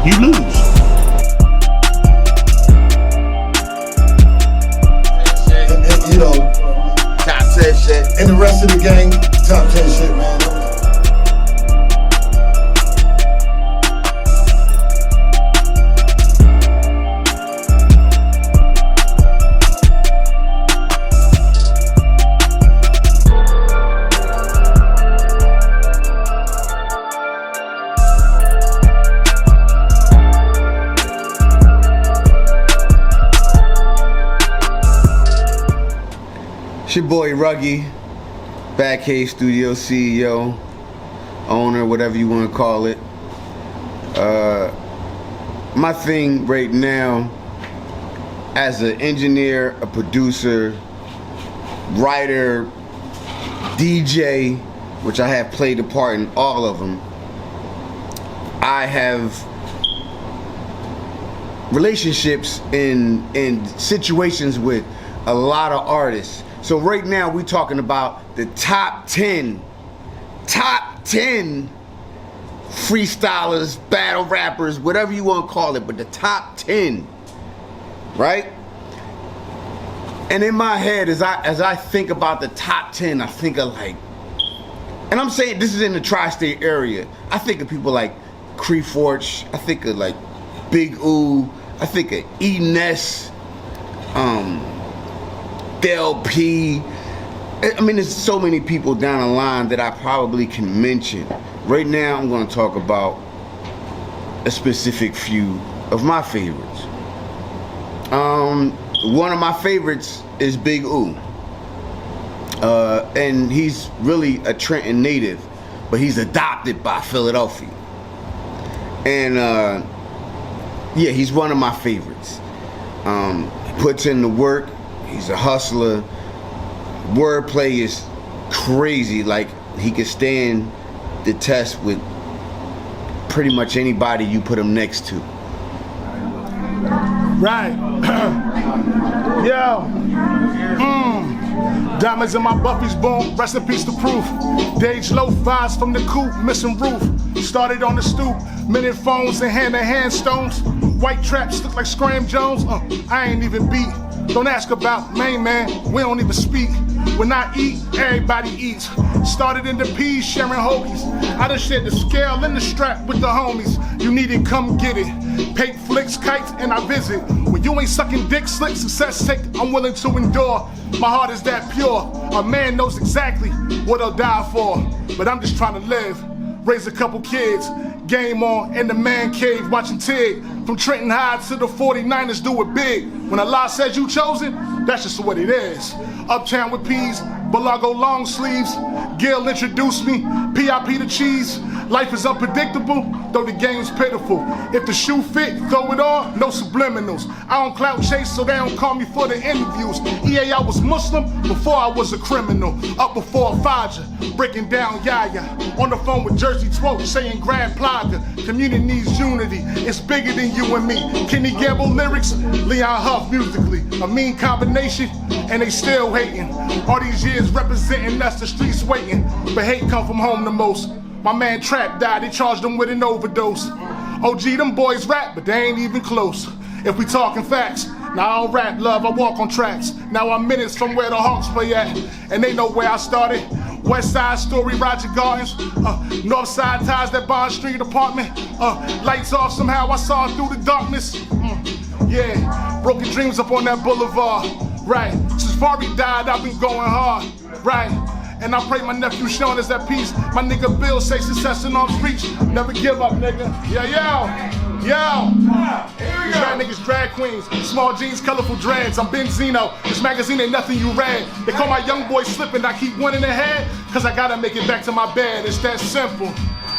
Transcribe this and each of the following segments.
you lose. You know, top 10 shit. And the rest of the gang, top 10 shit, man. It's your boy Ruggy, Backcave Studio CEO, owner, whatever you want to call it. My thing right now, as an engineer, a producer, writer, DJ, which I have played a part in all of them, I have relationships in situations with a lot of artists. So right now we're talking about the top 10 freestylers, battle rappers, whatever you want to call it, but the top 10, right? And in my head, as I think about the top 10, I think of like, and I'm saying this is in the tri-state area, I think of people like Cree Forge, I think of like Big Oo, I think of E-Ness, Del P. I mean, there's so many people down the line that I probably can mention. Right now, I'm going to talk about a specific few of my favorites. One of my favorites is Big Oo. And he's really a Trenton native, but he's adopted by Philadelphia. And yeah, he's one of my favorites. He puts in the work. He's a hustler. Wordplay is crazy. Like, he can stand the test with pretty much anybody you put him next to. Right. Yo. Diamonds in my Buffy's boom. Rest in peace to proof. Dage low fives from the coop. Missing roof. Started on the stoop. Minute phones and hand-to-hand stones. White traps look like Scram Jones. I ain't even beat. Don't ask about main man, we don't even speak. When I eat, everybody eats. Started in the peas, sharing hoagies. I done shared the scale and the strap with the homies. You need it, come get it. Paint flicks, kites, and I visit. When you ain't sucking dick, slick success sake, I'm willing to endure. My heart is that pure. A man knows exactly what he'll die for. But I'm just trying to live, raise a couple kids. Game on in the man cave, watching Tig. From Trenton High to the 49ers, do it big. When Allah says you chosen, that's just what it is. Uptown with peas, Balago long sleeves. Gil introduced me, PIP the cheese. Life is unpredictable, though the game's pitiful. If the shoe fit, throw it on, no subliminals. I don't clout chase, so they don't call me for the interviews. EA, I was Muslim before I was a criminal. Up before Fajr, breaking down Yaya. On the phone with Jersey Twoke, saying Grand Plaga. Community needs unity, it's bigger than you and me. Kenny Gamble lyrics, Leon Huff musically. A mean combination, and they still hating. All these years representing us, the streets waiting. But hate come from home the most. My man Trap died, they charged him with an overdose. OG, them boys rap, but they ain't even close. If we talking facts, now I don't rap, love, I walk on tracks. Now I'm minutes from where the Hawks play at, and they know where I started. West Side Story, Roger Gardens. North Side ties, that Bond Street apartment. Lights off somehow, I saw it through the darkness. Yeah, broken dreams up on that boulevard. Right, since Fari died, I've been going hard. Right. And I pray my nephew Sean is at peace. My nigga Bill say success in arms reach. Never give up, nigga. Yo. These rap niggas drag queens. Small jeans, colorful dreads. I'm Benzino. This magazine ain't nothing you read. They call my young boy slipping. I keep one in the head, cause I gotta make it back to my bed. It's that simple.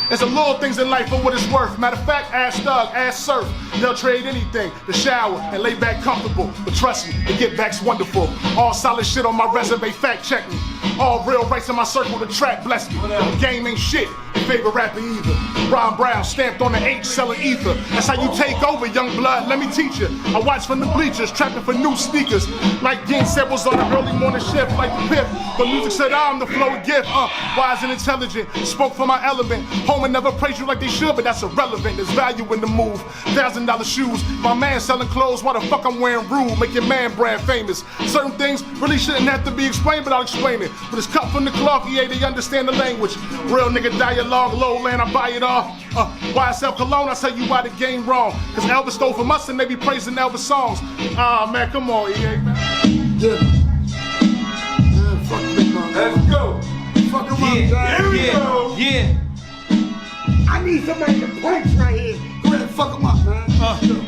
There's some little things in life for what it's worth. Matter of fact, ask Thug, ask Surf. They'll trade anything to shower and lay back comfortable. But trust me, the get back's wonderful. All solid shit on my resume, fact check me. All real rights in my circle, the track bless me. The game ain't shit, your favorite rapper either. Ron Brown stamped on the H selling ether. That's how you take over, young blood. Let me teach you. I watch from the bleachers, trapping for new sneakers. Like Dean said was on the early morning shift, like the Pip. But music said I'm the flow gift. Wise and intelligent, spoke for my element. Home and never praise you like they should, but that's irrelevant. There's value in the move. $1,000 shoes. My man selling clothes, why the fuck I'm wearing rude? Make your man brand famous. Certain things really shouldn't have to be explained, but I'll explain it. But it's cut from the cloth, yeah, they understand the language. Real nigga dialogue, lowland, I buy it off. YSL Cologne, I tell you why the game wrong. Cause Elvis stole from us and they be praising Elvis songs. Man, come on, EA, man. Yeah. Fuck Big Mom. Let's go. Fuck him up, John. Here we go. Yeah. I need somebody to punch right here. Go ahead, fuck him up, man.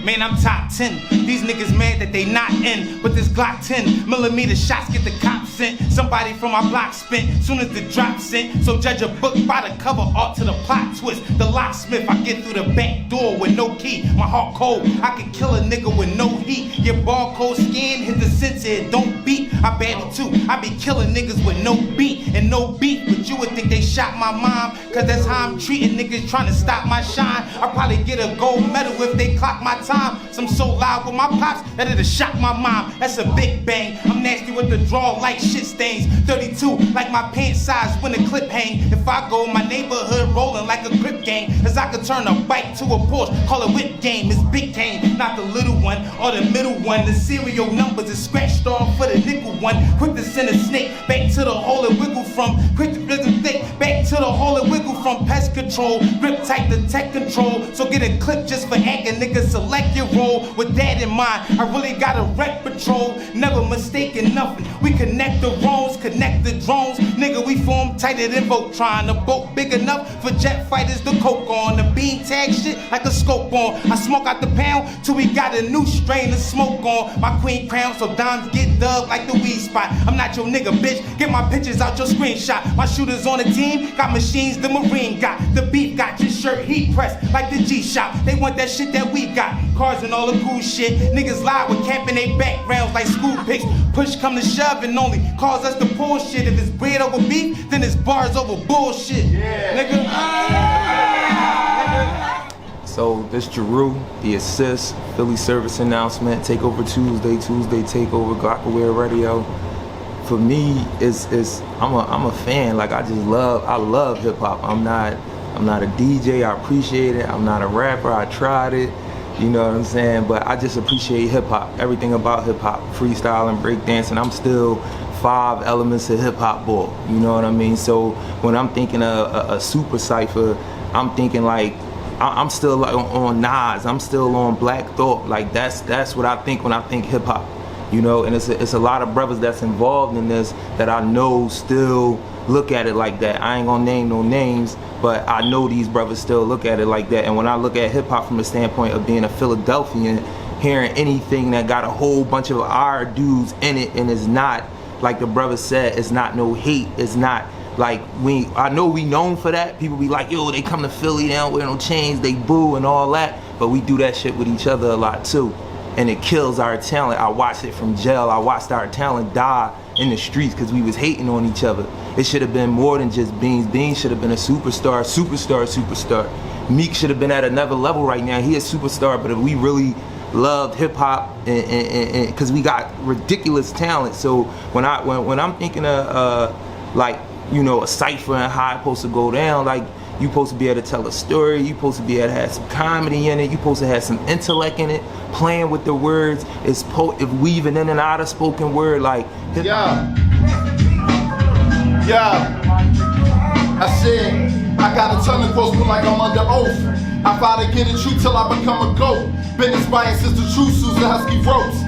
Man, I'm top 10. These niggas mad that they not in. But this Glock 10mm shots get the cops sent. Somebody from my block spent soon as the drop sent. So judge a book by the cover art to the plot twist. The locksmith, I get through the back door with no key. My heart cold, I can kill a nigga with no heat. Your barcode scan hit the sensor, it don't beat. I battle too, I be killing niggas with no beat and no beat. But you would think they shot my mom, cause that's how I'm treating niggas trying to stop my shine. I probably get a gold medal if they clock my time. So I'm so loud with my pops that it'll shock my mom. That's a big bang. I'm nasty with the draw like shit stains. 32 like my pants size when the clip hang. If I go my neighborhood rolling like a grip gang, cause I could turn a bike to a Porsche. Call it whip game. It's big game, not the little one or the middle one. The serial numbers is scratched off for the nickel one. Quick to send a snake back to the hole it wiggle from. Quick to rhythm thick back to the hole it wiggle from. Pest control, grip tight the tech control. So get a clip just for acting, niggas select your role. With that in mind, I really got a wreck patrol. Never mistaking nothing. We connect the wrongs, connect the drones. Nigga, we form tighter than Voltron. The boat big enough for jet fighters to coke on. The bean tag shit like a scope on. I smoke out the pound till we got a new strain to smoke on. My queen crown so dimes get dug like the weed spot. I'm not your nigga, bitch. Get my pictures out your screenshot. My shooters on the team got machines the Marine got. The beef got your shirt heat pressed like the G-Shop. They want that shit that we got. Cars and all the cool shit. Niggas lie with camping they backgrounds like school pics. Push come to shove and only cause us to pull shit. If it's bread over beef, then it's bars over bullshit. Yeah. Nigga. So this Jeru, the assist, Philly service announcement, Takeover Tuesday Takeover, glocawear Radio. For me, I'm a fan. Like I love hip hop. I'm not a DJ. I appreciate it. I'm not a rapper. I tried it. You know what I'm saying? But I just appreciate hip hop. Everything about hip hop, freestyle and breakdancing. I'm still 5 elements of hip hop ball. You know what I mean? So when I'm thinking of a super cypher, I'm thinking like I'm still like on Nas. I'm still on Black Thought. Like that's what I think when I think hip hop. You know, and it's a lot of brothers that's involved in this that I know still look at it like that. I ain't gonna name no names, but I know these brothers still look at it like that. And when I look at hip hop from the standpoint of being a Philadelphian, hearing anything that got a whole bunch of our dudes in it, and it's not like the brother said, it's not no hate. It's not like I know we known for that. People be like, yo, they come to Philly, they don't wear no chains, they boo and all that. But we do that shit with each other a lot too. And it kills our talent. I watched it from jail. I watched our talent die in the streets because we was hating on each other. It should have been more than just Beans. Beans should have been a superstar. Meek should have been at another level right now. He a superstar, but if we really loved hip hop and because we got ridiculous talent. So when I'm thinking of like, you know, a cypher and how it's supposed to go down, like you supposed to be able to tell a story, you supposed to be able to have some comedy in it, you supposed to have some intellect in it, playing with the words, if weaving in and out of spoken word, like hip hop. Yeah. I said, I got a ton of quotes, but like I'm under oath. I fight to get it true till I become a goat. Been inspired since the true Susan Husky ropes.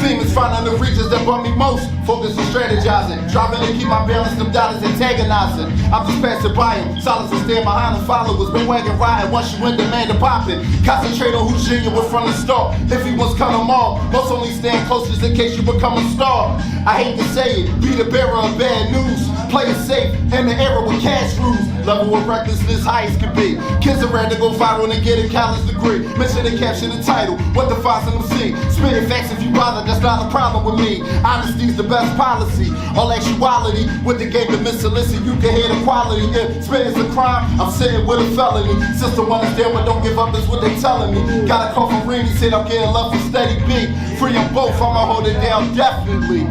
Demons finding the regions that brought me most. Focus on strategizing, driving to keep my balance, them dollars antagonizing. I'm just passing by him, silence and stand behind them followers. Been wagon riding, once you in demand to pop it. Concentrate on who's genuine from the start. If he wants cut them all, most only stand close just in case you become a star. I hate to say it, be the bearer of bad news. Play it safe in the era with cash rules. Level of recklessness high as could be. Kids are ready to go viral and get a college degree. Mention they caption the title, what defines an MC? Spitting facts if you bother, that's not a problem with me. Honesty's the best policy. All actuality with the game to misolicit. You can hear the quality. If spitting's a crime, I'm sitting with a felony. Sister one is there, but don't give up, is what they telling me. Got a call from Rini, said I'm getting love for steady beat. Free them both, I'ma hold it down, definitely.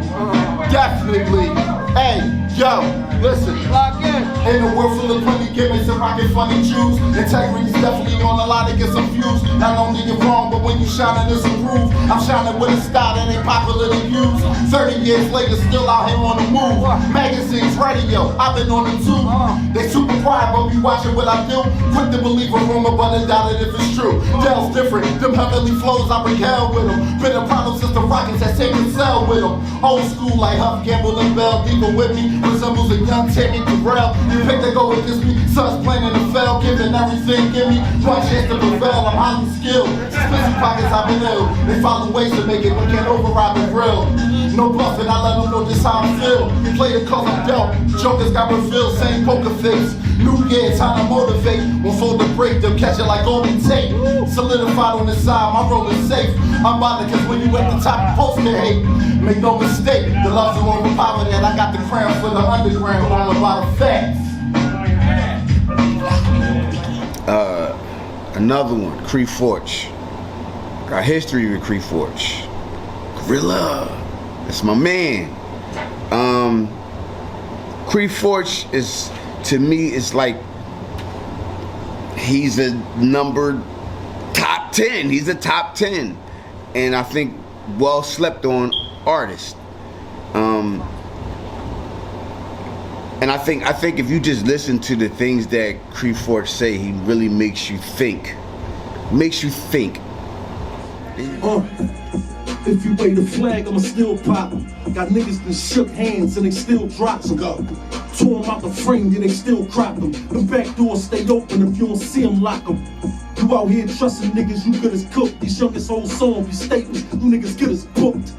Definitely. Hey, yo, listen. Lock in. In a world full of plenty gimmicks and rockin' funny Jews, integrity's definitely on the line to get some views. Not only you're wrong, but when you shining, it's improved. I'm shining with a style that ain't popular to use. 30 years later, still out here on the move. Magazines, radio, I've been on the tube. They super quiet, but be watching what I do. Quick to believe a rumor, but I doubt it if it's true. Dell's different, them heavenly flows, I bring hell with them. Been a problem since the Rockets had taken cell with them. Old school like Huff, Gamble, and Bell, deeper with me. Resembles a young Teddy Terrell. You pick to go with this me, son's playing in the fell, giving everything, give me one chance to prevail. I'm highly skilled. Busy pockets, I've been ill. They follow ways to make it, but can't override the grill. No bluffing, I let them know just how I feel. Play the cause I'm dealt. Jokers got revealed, same poker face. New year, time to motivate. Won't fold the break, they'll catch it like golden tape. Solidified on the side, my role is safe. I'm bothered cause when you at the top, you post to hate. Make no mistake, the love's the one with power, and I got the crown for the underground, all about the facts. Another one, Cree Forge. Got history with Cree Forge. Gorilla. That's my man. Cree Forge is, to me, it's like he's a number top 10. He's a top 10. And I think well slept on artist. And I think if you just listen to the things that Cree Forge say, he really makes you think. Makes you think. If you wave the flag, I'ma still pop 'em. Got niggas that shook hands and they still drops 'em. Tore 'em out the frame, yeah, they still crop 'em. The back doors stay open, if you don't see 'em, lock 'em. You out here trusting niggas, you good as cooked. These youngest old songs be statements, you niggas good as booked.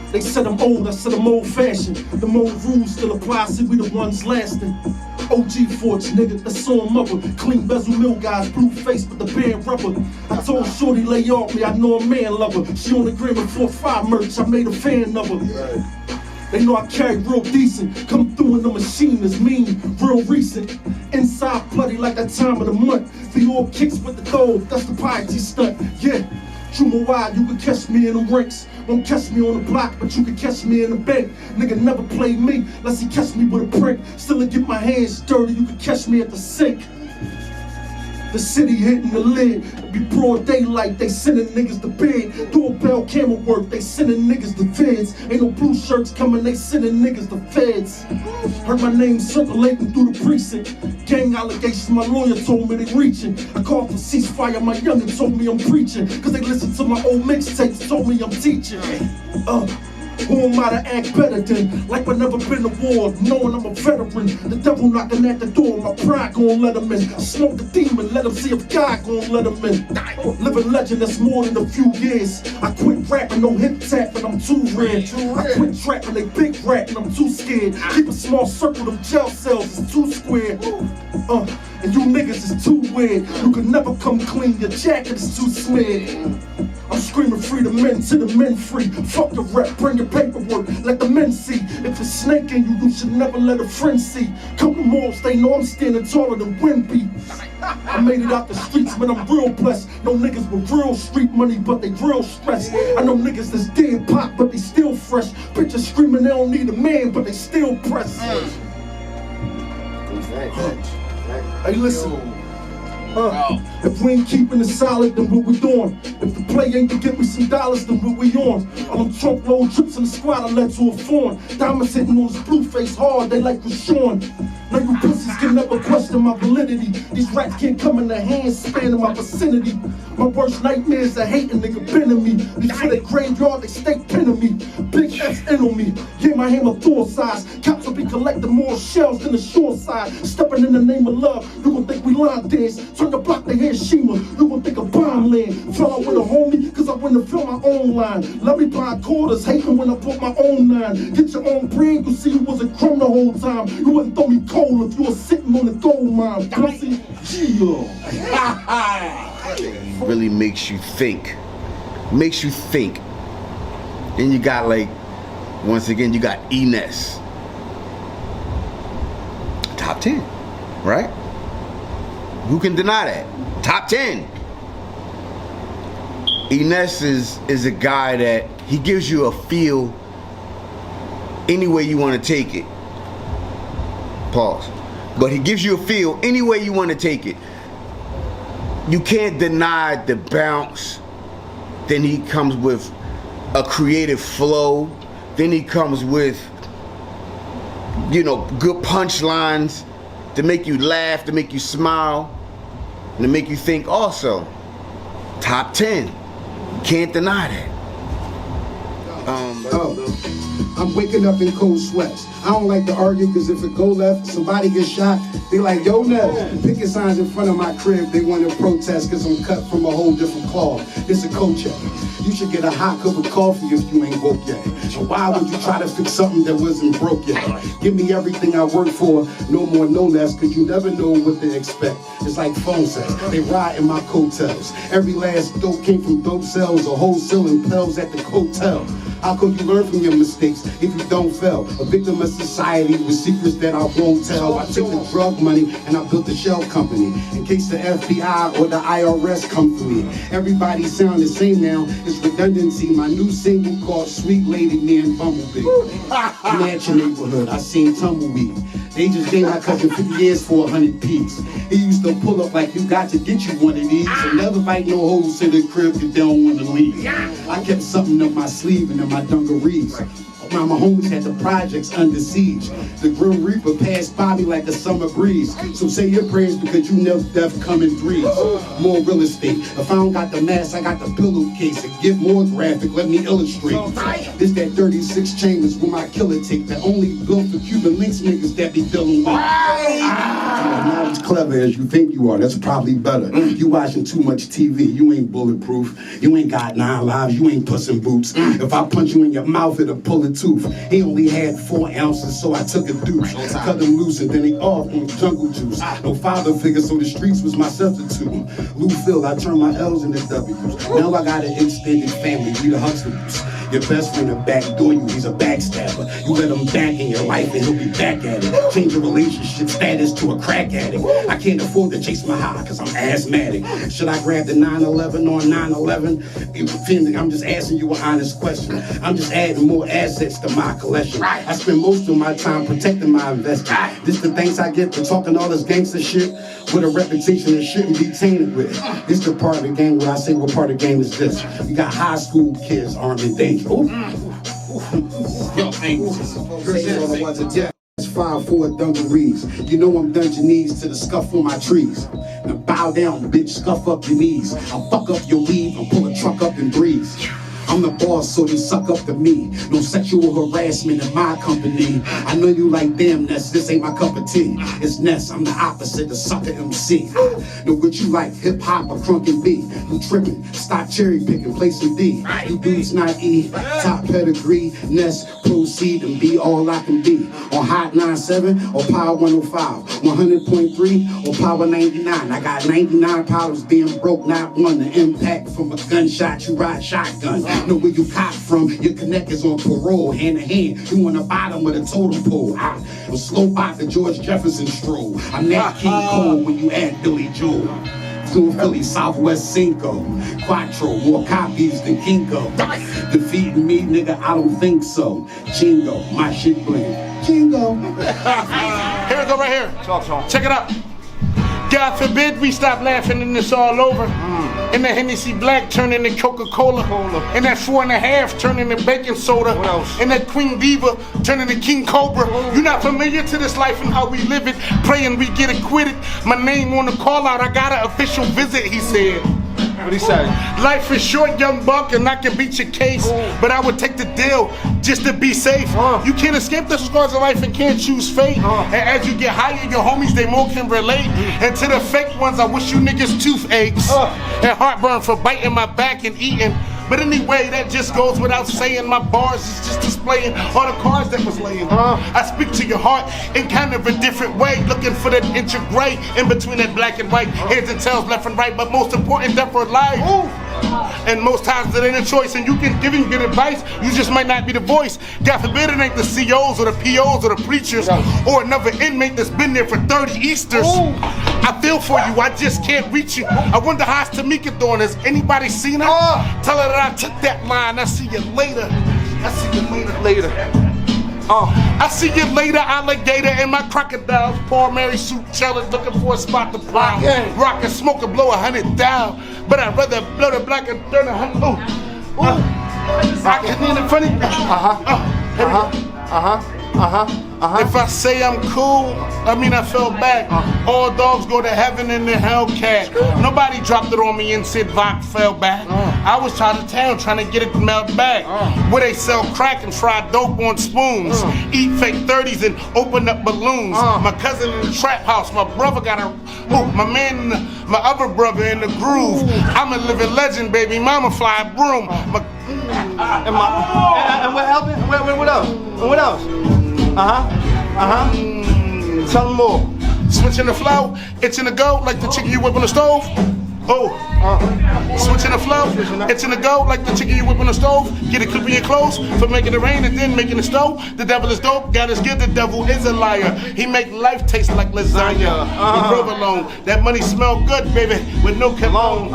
They said I'm old, I said I'm old fashioned. The old rules still apply, see we the ones lasting. OG Forge, nigga, that's on mother. Clean bezel mill guys, blue face with the band rubber. I told Shorty lay off me, I know a man lover. She on the agreement for 5 merch, I made a fan of her. They know I carry real decent. Come through in the machine is mean, real recent. Inside bloody like that time of the month. The old kicks with the throw, that's the piety stunt, yeah. True wide, you can catch me in the rinks. Won't catch me on the block, but you can catch me in the bank. Nigga never played me, unless he catch me with a prank. Still get my hands dirty, you can catch me at the sink. The city hitting the lid, it be broad daylight, they sending niggas to bed. Doorbell camera work, they sending niggas to feds. Ain't no blue shirts coming, they sending niggas to feds. Heard my name circulating through the precinct. Gang allegations, my lawyer told me they reaching. I called for ceasefire, my youngin' told me I'm preaching. Cause they listened to my old mixtapes, told me I'm teaching. Who am I to act better than? Like I've never been to war, knowing I'm a veteran. The devil knocking at the door, my pride gon' let him in. Smoke the demon, let him see if God gon' let him in. Living legend, that's more than a few years. I quit rapping, no hip tap, and I'm too red. I quit trapping, they big rap, and I'm too scared. Keep a small circle, them jail cells is too square. And you niggas is too weird. You can never come clean, your jacket is too smeared. I'm screaming free the men to the men free. Fuck the rep, bring your paperwork, let the men see. If it's snake in you, you should never let a friend see. Come to malls, they know I'm standing taller than Wimby. I made it out the streets, man, I'm real blessed. No niggas with real street money, but they real stressed. I know niggas that's dead pop, but they still fresh. Bitches screaming they don't need a man, but they still press. Hey, listen. If we ain't keeping it solid, then what we doing? If the play ain't to get me some dollars, then what we on? All them trunk roll trips in the squad I led to a foreign. Diamonds hitting on his blue face hard, they like Rashawn. Now you pussies can never question my validity. These rats can't come in the hands span in my vicinity. My worst nightmares are hating, nigga, bending me. Before they graveyard, they stake pinning me. Big F's in on me, yeah, my hammer Thor size. Cops will be collecting more shells than the shore side. Stepping in the name of love, you gon' think we line dance. Turn the block to Hiroshima, you gon' think a bomb land. Fell out with a homie, cause I when to fill my own line. Let me buy quarters, hating when I put my own line. Get your own bread, you see you was a crumb the whole time. You wouldn't throw me cold if you was sitting on the gold mine. Pussy, Really makes you think. Makes you think. Then you got like, once again, you got Ines. Top 10, right? Who can deny that? Top 10. Ines is a guy that he gives you a feel any way you want to take it. Pause. But he gives you a feel any way you want to take it. You can't deny the bounce. Then he comes with a creative flow. Then he comes with, you know, good punchlines to make you laugh, to make you smile, and to make you think also. Top 10. Can't deny that. I'm waking up in cold sweats. I don't like to argue because if it go left, somebody gets shot, they like, yo, Ness. Picket signs in front of my crib, they want to protest because I'm cut from a whole different cloth. It's a co-check. You should get a hot cup of coffee if you ain't woke yet. So why would you try to fix something that wasn't broke yet? Give me everything I work for, no more, no less, because you never know what to expect. It's like phone sex. They ride in my coattails. Every last dope came from dope cells or wholesaling pills at the hotel. How could you learn from your mistakes if you don't fail? A victim of society with secrets that I won't tell. I took the drug money and I built a shell company in case the FBI or the IRS come for me. Everybody sound the same now. It's redundancy. My new single called Sweet Lady Man Bumblebee. I'm at your neighborhood. I seen tumbleweed. They just gave my cousin 50 years for 100 P's. He used to pull up like you got to get you one of these. And never bite no hoes to the crib if they don't want to leave. I kept something up my sleeve and in my dungarees. My homies had the projects under siege. The Grim Reaper passed by me like a summer breeze. So say your prayers because you know death come in threes. More real estate. If I don't got the mask, I got the pillowcase. And get more graphic, let me illustrate. This that 36 chambers with my killer tape that only built for Cuban links niggas that be dealing with. Not as clever as you think you are, that's probably better. You watching too much TV, you ain't bulletproof. You ain't got 9 lives, you ain't Puss in Boots. If I punch you in your mouth, it'll pull it tooth. He only had 4 ounces, so I took a deuce. Cut him loose and then he off on jungle juice. No father figure, so the streets was my substitute. Lou Phil, I turned my L's into W's. Now I got an extended family, we the Huxtables. Your best friend will backdoor you, he's a backstabber. You let him back in your life and he'll be back at it. Change your relationship status to a crack addict. I can't afford to chase my high cause I'm asthmatic. Should I grab the 911 on 9/11? I'm just asking you an honest question. I'm just adding more assets to my collection. I spend most of my time protecting my investment. This the thanks I get for talking all this gangster shit with a reputation that shouldn't be tainted with. This the part of the game where I say what part of the game is this. We got high school kids armed and dangerous. Yo, it's 5'4" dungarees. You know I'm dungeonese to the scuff on my trees. Now bow down, bitch, scuff up your knees. I'll fuck up your weave and pull a truck up and breeze. I'm the boss, so you suck up to me. No sexual harassment in my company. I know you like damn Ness, this ain't my cup of tea. It's Ness, I'm the opposite of sucker MC. Know what you like, hip hop or crunk and B. You tripping, stop cherry picking, play some D. You dudes not E, top pedigree. Ness, proceed and be all I can be. On Hot 97 or Power 105, 100.3 or Power 99. I got 99 powers being broke, not one. The impact from a gunshot, you ride shotgun. Know where you cop from, your connect is on parole, hand to hand. You on the bottom of the totem pole. I'm slow by the George Jefferson stroll. I'm that King Cole when you add Billy Joel. Flew Philly, Southwest Cinco. Quattro, more copies than Kinko. Defeating me, nigga, I don't think so. Jingo, my shit bling. Jingo. Here we go right here. Check it out. God forbid we stop laughing and it's all over. And the Hennessy Black turn into Coca-Cola. And that 4.5 turn into baking soda. And that Queen Diva turn into King Cobra. You're not familiar to this life and how we live it. Praying we get acquitted. My name on the call out, I got an official visit, he said. What he say? Life is short, young buck, and I can beat your case. But I would take the deal just to be safe. You can't escape the scars of life and can't choose fate. And as you get higher, your homies, they more can relate. And to the fake ones, I wish you niggas toothaches. And heartburn for biting my back and eating. But anyway, that just goes without saying. My bars is just displaying all the cards that was laying. I speak to your heart in kind of a different way, looking for that inch of gray in between that black and white, heads and tails, left and right, but most important, death or life. And most times it ain't a choice, and you can give him good advice, you just might not be the voice. God forbid it ain't the COs or the POs or the preachers or another inmate that's been there for 30 Easters. I feel for you, I just can't reach you. I wonder how's Tamika doing. Has anybody seen her? Tell her that I took that line. I see you later. I see you later. I see you later, alligator, and my crocodiles. Paul Mary suit challenge, looking for a spot to plow. Rock and smoke and blow 100 down. But I'd rather blow the black and turn 100. I can hear the funny. If I say I'm cool, I mean I fell back. All dogs go to heaven in the Hellcat. Nobody dropped it on me and said Vox fell back. I was out of town trying to get it mailed back. Where they sell crack and fry dope on spoons. Eat fake 30s and open up balloons. My cousin in the trap house, my brother got a, my man, my other brother in the groove. I'm a living legend, baby mama fly a broom. And what happened? What else? What else? Tell them more. Switching the flow, itching the go like the chicken you whip on the stove. Switching the flow, itching the go like the chicken you whip on the stove. Get it clipping your clothes for making it rain and then making it snow. The devil is dope, God is good, the devil is a liar. He make life taste like lasagna. With provolone, that money smell good, baby, with no cologne.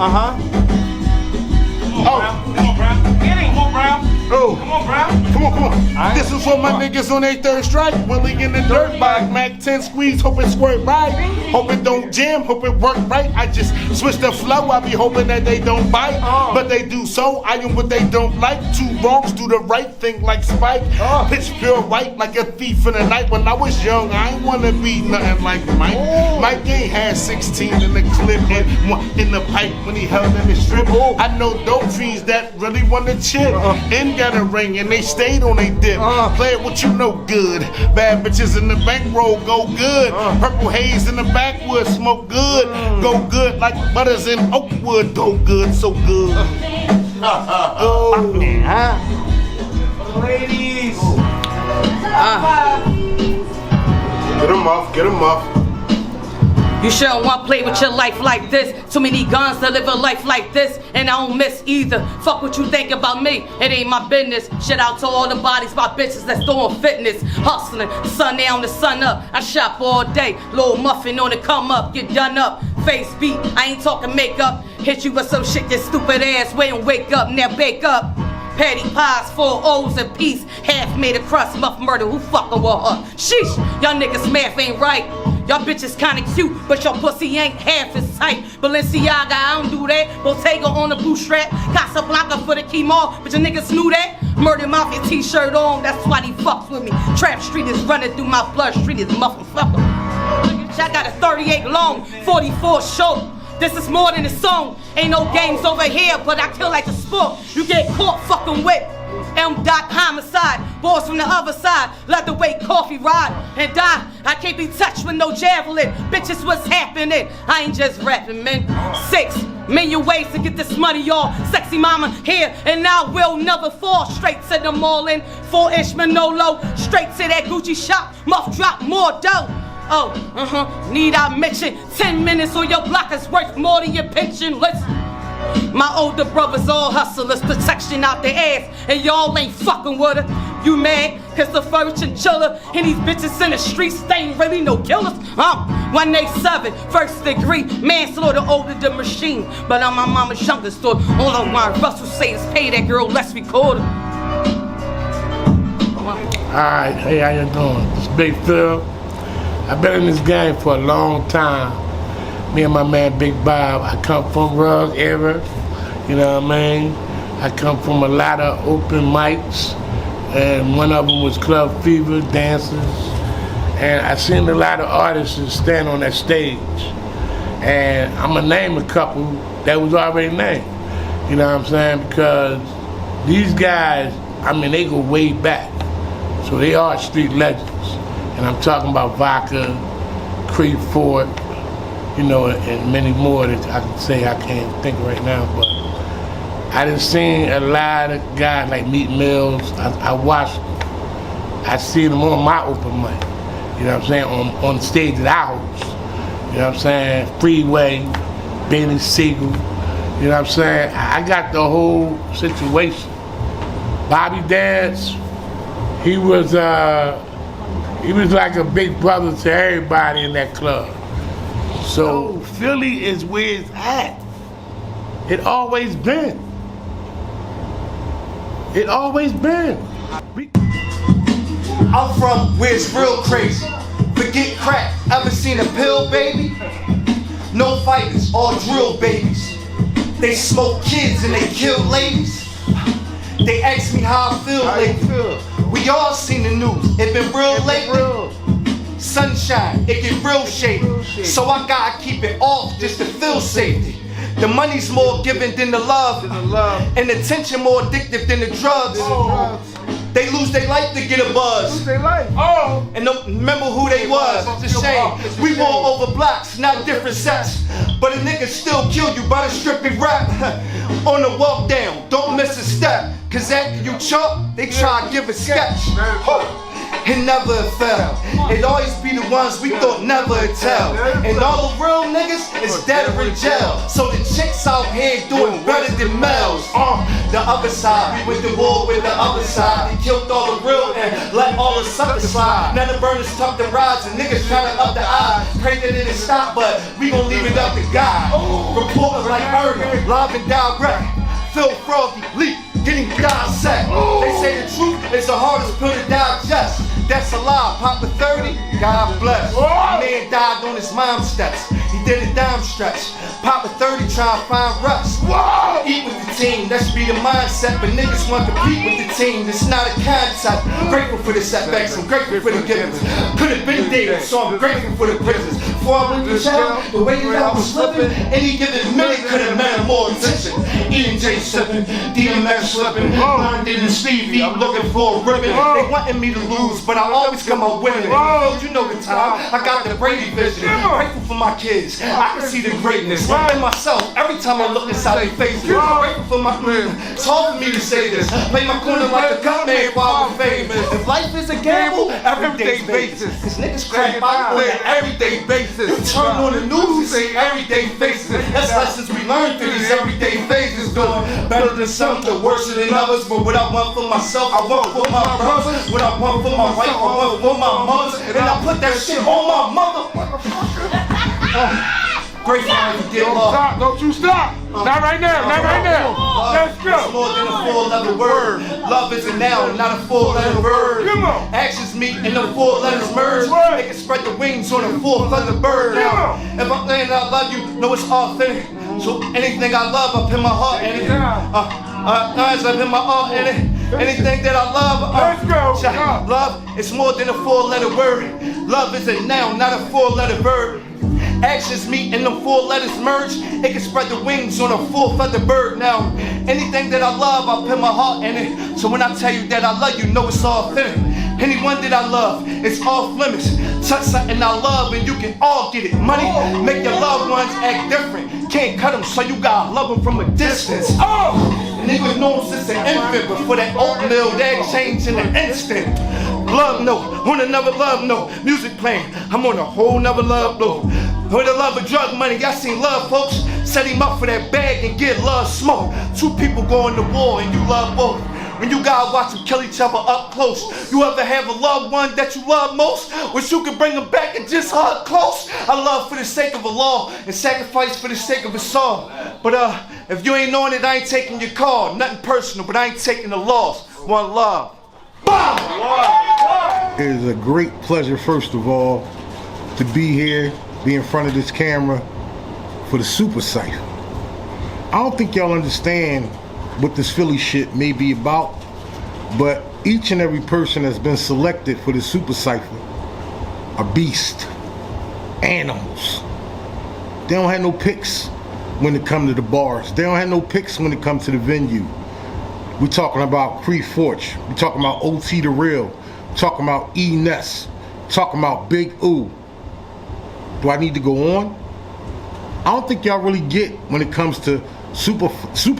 Come on, Brown. Come on, Brown. Come on, Brown. Come on. This is for my niggas on their third strike. Willie in the dirt bike. Mac 10 squeeze, hope it squirt right. Hope it don't jam, hope it work right. I just switch the flow. I be hoping that they don't bite. But they do so. I am what they don't like. Two wrongs do the right thing like Spike. Pitch pure white like a thief in the night. When I was young, I ain't wanna be nothing like Mike. Mike ain't had 16 in the clip and one in the pipe when he held in the strip. I know dope fiends that really want to chip. And got a ring and they stayed on they dip. Play it what you know good. Bad bitches in the bankroll go good. Purple haze in the backwoods smoke good. Go good like butters in Oakwood. Go good, so good. Ladies. Get them off, get them off. You shouldn't want to play with your life like this. Too many guns to live a life like this, and I don't miss either. Fuck what you think about me, it ain't my business. Shit out to all the bodies, my bitches that's doing fitness. Hustling, sun down to sun up. I shop all day, little muffin on the come up, get done up. Face beat, I ain't talking makeup. Hit you with some shit, your stupid ass, wait and wake up, now bake up. Patty pies, 4 O's a piece, half made of crust, muff murder, who fucking with her? Sheesh, y'all niggas math ain't right. Y'all bitches kinda cute, but your pussy ain't half as tight. Balenciaga, I don't do that. Bottega on the bootstrap. Casablanca for the chemo, but your niggas knew that. Murder Mafia t-shirt on, that's why he fucks with me. Trap Street is running through my bloodstream, is muffin' fucker. I got a 38 long, 44 short. This is more than a song. Ain't no games over here, but I kill like a sport. You get caught fucking with M. Homicide, boys from the other side, let the weight coffee ride and die. I can't be touched with no javelin. Bitches, what's happening? I ain't just rapping, man. 6 million ways to get this money, y'all. Sexy mama here, and I will never fall. Straight to the mall in 4-inch Manolo. Straight to that Gucci shop, muff drop more dough. Need I mention 10 minutes on your block is worth more than your pension. Listen. My older brothers all hustlers, protection out their ass, and y'all ain't fucking with her. You mad? Cause the first chinchilla and these bitches in the streets, they ain't really no killers. 187, first degree, manslaughter older than machine. But I'm my mama's youngest daughter. All I want Russell say is pay that girl, let's record her. Alright, hey, how you doing? It's Big Phil. I've been in this game for a long time. Me and my man Big Bob, I come from Rug era, you know what I mean? I come from a lot of open mics, and one of them was Club Fever, dancers, and I seen a lot of artists stand on that stage. And I'm gonna name a couple that was already named, you know what I'm saying? Because these guys, I mean, they go way back, so they are street legends. And I'm talking about Vodka, Creed Ford, you know, and many more that I can say I can't think right now, but I done seen a lot of guys like Meat Mills. I watched them. I seen them on my open mic. You know what I'm saying? On the stage at our house. You know what I'm saying? Freeway, Benny Siegel. You know what I'm saying? I got the whole situation. Bobby Dance, he was like a big brother to everybody in that club. So Philly is where it's at. It always been. It always been. I'm from where it's real crazy. Forget crack, ever seen a pill, baby? No fighters, all drill babies. They smoke kids and they kill ladies. They ask me how I feel lately. We all seen the news, it been real lately. Sunshine, it get real shady. So I gotta keep it off just to feel safety. The money's more given than the love. And the attention more addictive than the drugs. They lose their life to get a buzz. And don't remember who they was. It's a shame. We war over blocks, not different sets. But a nigga still kill you by the stripping rap. On the walk down, don't miss a step. Cause after you chop, they try to give a sketch. It never fell. It always be the ones we thought never would tell. And all the real niggas is dead or in jail. So the chicks out here doing better than males. The other side, we went to war with the other side. They killed all the real and let all the suckers slide. Now the burners tuck the rods and niggas trying to up the eyes. Pray that it stop, but we gon' leave it up to God. Reporter like Ernie, live and direct. Phil Froggy, leap, getting dissect. They say the truth is the hardest pill to digest. That's a lie, Papa 30, God bless. My man died on his mom's steps. He did a dime stretch. Papa 30 trying to find rust. Eat with the team, that should be the mindset. But niggas want to compete with the team, it's not a concept. Grateful for the setbacks, I'm grateful for the givens. Could've been dated, so I'm grateful for the prisons. Before I went to jail, the way that I was slipping, any given minute could've meant more attention. E&J slipping, DMX slipping, London and Stevie looking for a ribbon. They wanted me to lose, but I always come out winning. You know the time, I got the Brady vision. Grateful for my kids, I can see the greatness in myself every time I look inside their faces. Grateful for my it's hard for me to say this. Play my corner like a cut man while I'm famous. If life is a gamble, everyday basis. Cause niggas crack out on an everyday basis. You turn on the news and see everyday faces. That's lessons we learn through these everyday phases. Doing better than some, worse than others. But what I want for myself, I want for my brothers. What I want for my wife, I want for my mothers. And I put that shit on my mother. Grateful to get love. Don't you stop. Not right now, not right now. Let's go. It's more than a four-letter word. Love is a noun, not a four-letter verb. Come on. Actions meet and the four letters merge. They can spread the wings on a four-feather bird. Now, if I'm saying I love you, know it's authentic. So anything I love, I put my heart in it. I put my heart in it. Anything that I love, let's go. Love is more than a four-letter word. Love is a noun, not a four-letter verb. Actions meet and the four letters merge. It can spread the wings on a full-feathered bird. Now, anything that I love, I put my heart in it. So when I tell you that I love you, know it's authentic. Anyone that I love, it's off limits. Touch something I love and you can all get it. Money, make your loved ones act different. Can't cut them, so you gotta love them from a distance. Niggas know since an infant, but for that oatmeal, that changed in an instant. Love note, on another love note, music playing, I'm on a whole nother love note. For the love of drug money, I seen love folks set him up for that bag and get love smoke. Two people going to war and you love both. When you gotta watch them kill each other up close. You ever have a loved one that you love most? Wish you could bring them back and just hug close. I love for the sake of a law and sacrifice for the sake of a song. But if you ain't on it, I ain't taking your call. Nothing personal, but I ain't taking the loss. One love. It is a great pleasure, first of all, to be here, be in front of this camera for the Super Cypher. I don't think y'all understand what this Philly shit may be about, but each and every person that's been selected for the Super Cypher are beasts, animals. They don't have no picks when it comes to the bars. They don't have no picks when it comes to the venue. We're talking about Cree Forge. We're talking about OT the Real. We're talking about E Ness. Talking about Big Ooh. Do I need to go on? I don't think y'all really get when it comes to super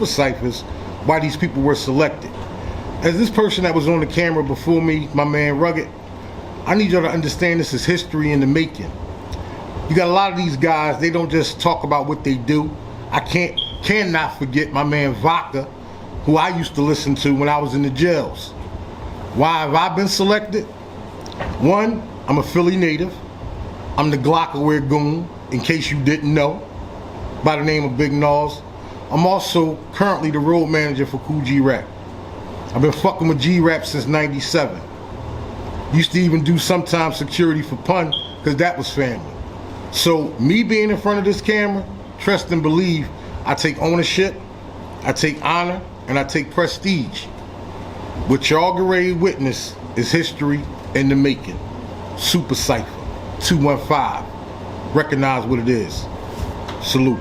ciphers why these people were selected. As this person that was on the camera before me, my man Rugged, I need y'all to understand this is history in the making. You got a lot of these guys, they don't just talk about what they do. I cannot forget my man Vodka, who I used to listen to when I was in the jails. Why have I been selected? One, I'm a Philly native. I'm the glocawear goon, in case you didn't know, by the name of Big Nas. I'm also currently the road manager for Cool G-Rap. I've been fucking with G-Rap since '97. Used to even do sometimes security for Pun, because that was family. So me being in front of this camera, trust and believe, I take ownership, I take honor, and I take prestige. What y'all get ready to witness is history in the making. Super Cypher, 215. Recognize what it is. Salute.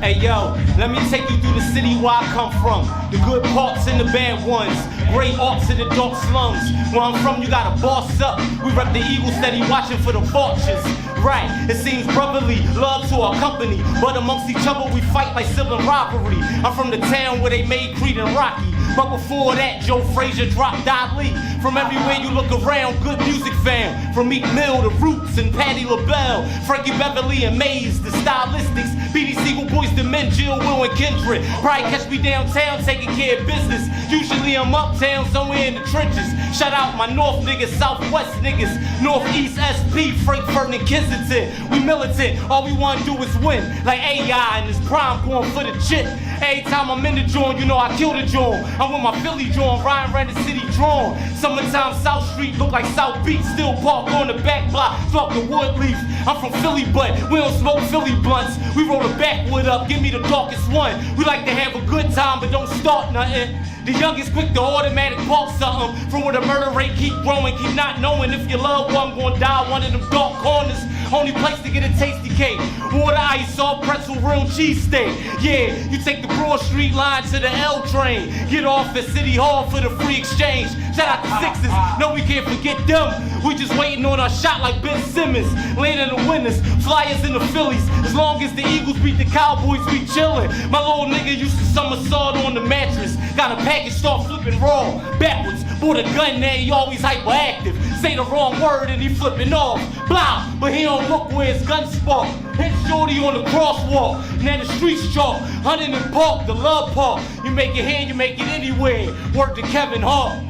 Hey yo, let me take you through the city where I come from. The good parts and the bad ones. Great arts in the dark slums. Where I'm from, you gotta boss up. We rep the Eagle steady watching for the vultures. Right, it seems brotherly, love to our company. But amongst each other we fight like sibling rivalry. I'm from the town where they made Creed and Rocky. But before that, Joe Frazier dropped Dolly. From everywhere you look around, good music fam. From Meek Mill to Roots and Patti LaBelle, Frankie Beverly and Maze, the stylistics, BD Siegel, Boys the Men, Jill, Will and Kendrick. Probably catch me downtown taking care of business. Usually I'm uptown, somewhere in the trenches. Shout out my North niggas, Southwest niggas, Northeast SP, Frankfurt and Kensington. We militant, all we wanna do is win. Like AI in his prime, going for the chip. Every time I'm in the joint, you know I kill the joint. I'm with my Philly joint, riding around the city drawn. Summertime South Street look like South Beach, still park on the back block, smoke the wood leaf. I'm from Philly, but we don't smoke Philly blunts. We roll the backwood up, give me the darkest one. We like to have a good time, but don't start nothing. The youngest quick to automatic park something. From where the murder rate keep growing, keep not knowing if your loved one gonna die one of them dark corners. Only place to get a tasty cake. Water ice, salt pretzel, real cheesesteak. Yeah, you take the Broad Street line to the L train. Get off at City Hall for the free exchange. Shout out the Sixers, no we can't forget them. We just waiting on our shot like Ben Simmons. Landing the winners, Flyers in the Phillies. As long as the Eagles beat the Cowboys, we chillin'. My little nigga used to somersault on the mattress. Got a package, start flipping raw, backwards. Bought a gun there, he always hyperactive. Say the wrong word and he flipping off. Blah, but he don't look where his gun spark. Hit shorty on the crosswalk. Now the streets chalk. Hunting and Park, the love park. You make it here, you make it anywhere. Work to Kevin Hart.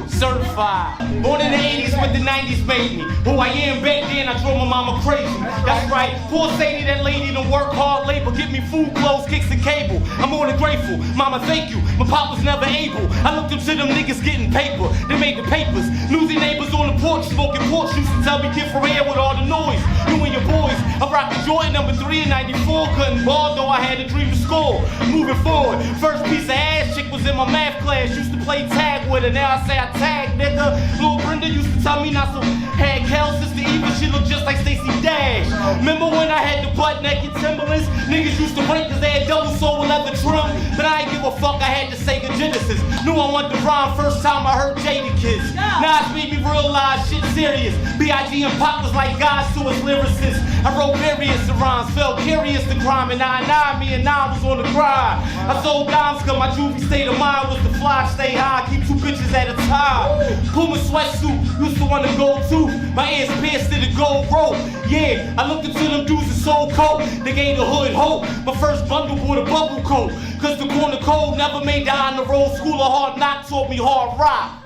Certified. Born in the 80s, but the 90s made me. Who I am back then, I drove my mama crazy. That's right, poor Sadie, that lady done work hard labor. Give me food, clothes, kicks and cable. I'm more than grateful. Mama, thank you. My pop was never able. I looked up to them niggas getting paper. They made the papers. Nosy neighbors on the porch smoking porch. Used to tell me get from here with all the noise. You and your boys. I rocked the Jordan number 3 in 94. Couldn't ball, though I had a dream to score. Moving forward, first piece of ass chick was in my math class. Used to play tag with her. Now I say I tag, nigga. Lil Brenda used to tell me not so. Had Kel, Sister Eva, she looked just like Stacey Dash. Remember when I had the butt naked Timberlands? Niggas used to break cause they had double sole with leather trim. But I ain't give a fuck, I had to Sega Genesis. Knew I wanted to rhyme first time I heard Jada Kids. Now it's made me realize shit serious. B.I.G. and Pop was like guys to us lyricists. I wrote various rhymes, felt curious to crime, and 9-9, me and 9 was on the grind. I sold dimes cause my juvie state of mind was to fly, stay high, keep 2 bitches at a time. Puma sweatsuit, used to want to go too. My ears pierced to the gold rope. Yeah, I looked into them dudes in soul coat. They gave the hood hope. My first bundle bought a bubble coat. Cause the corner code never made the on the road. School of hard knock taught me hard rock.